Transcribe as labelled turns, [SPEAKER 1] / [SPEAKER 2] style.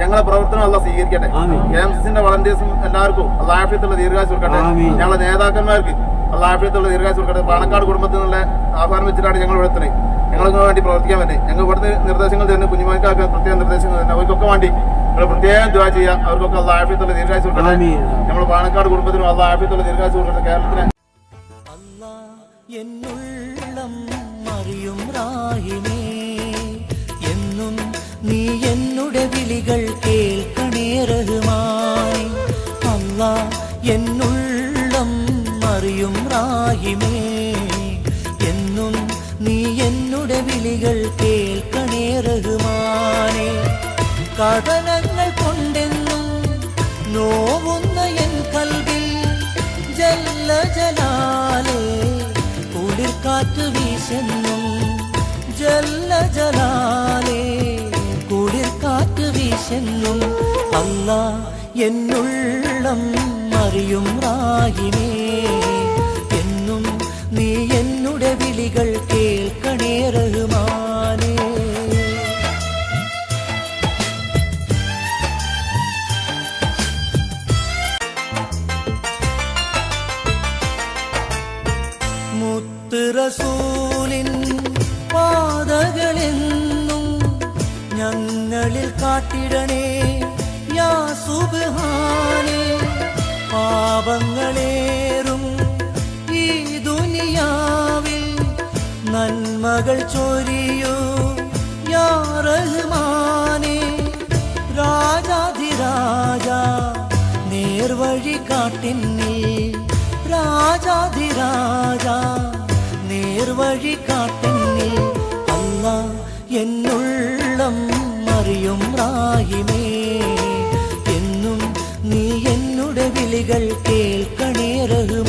[SPEAKER 1] ഞങ്ങളെ പ്രവർത്തനം അല്ല സ്വീകരിക്കട്ടെ. KMCC വളണ്ടിയേഴ്സും എല്ലാവർക്കും ആഫിയത്തുള്ള ദീർഘായുസ്സ് കൊടുക്കട്ടെ. ഞങ്ങളെ നേതാക്കന്മാർക്ക് ആഫിയത്തുള്ള ദീർഘായുസ്സ് കൊടുക്കട്ടെ. പാണക്കാട് കുടുംബത്തിൽ നിന്നുള്ള ആഹ്വാനം വെച്ചിട്ടാണ് ഞങ്ങൾ ഇവിടെ ഞങ്ങൾക്ക് വേണ്ടി പ്രവർത്തിക്കാൻ വേണ്ടി ഞങ്ങൾ ഇവിടുന്ന് നിർദ്ദേശങ്ങൾ തരുന്നു. കുഞ്ഞുമാർക്ക് പ്രത്യേക നിർദ്ദേശങ്ങൾ തരുന്നു. അവർക്കൊക്കെ വേണ്ടി നിങ്ങൾ പ്രത്യേകം ദുആ ചെയ്യുക. അവർക്കൊക്കെ ആഫിയത്തുള്ള ദീർഘായുസ്സ് കൊടുക്കട്ടെ. നമ്മൾ പാണക്കാട് കുടുംബത്തിനും ആഫിയത്തുള്ള ദീർഘായുസ്സ് കൊടുക്കട്ടെ. കേരളത്തിലെ
[SPEAKER 2] എന്നും നീ എന്നുടെ വിളികൾ കേൾക്കണേ റഹ്മാനേ. അല്ലാഹ് എന്നുള്ളം അറിയും റാഹിമേ, എന്നും നീ എന്നുടെ വിളികൾ കേൾക്കണേ റഹ്മാനേ. കഥനങ്ങൾ കൊണ്ടെന്നും നോവുന്ന എൻ കൽവിൽ ജല്ല ജലാലേ കുളിർക്കാറ്റ് വീശെന്നും ജല്ല ജലാലേ കുളിർക്കാറ്റ് വീശെന്നും. അല്ലാഹ് എന്നുള്ളം അറിയും റാഹിമേ, എന്നും നീ എന്നുടെ വിളികൾ കേൾക്കണേ റഹ്മാനേ. മുത്ത് റസൂലിൻ പാതകളെന്നും ഞങ്ങളിൽ കാട്ടിടണേ യാ സുബ്ഹാനേ. പാപങ്ങളേറും ഈ ദുനിയാവിൽ നന്മകൾ ചൊരിയൂ യാ റഹ്മാനേ. രാജാധിരാജ നേർവഴി കാട്ടിന്നിൽ, രാജാധിരാജ നേർവഴി കാട്ടിന്നിൽ. അല്ലാഹ് എന്നുള്ളം അറിയും റാഹിമേ, എന്നും നീ എന്നുടെ വിളികൾ കേൾക്കണേ റഹ്മാനേ.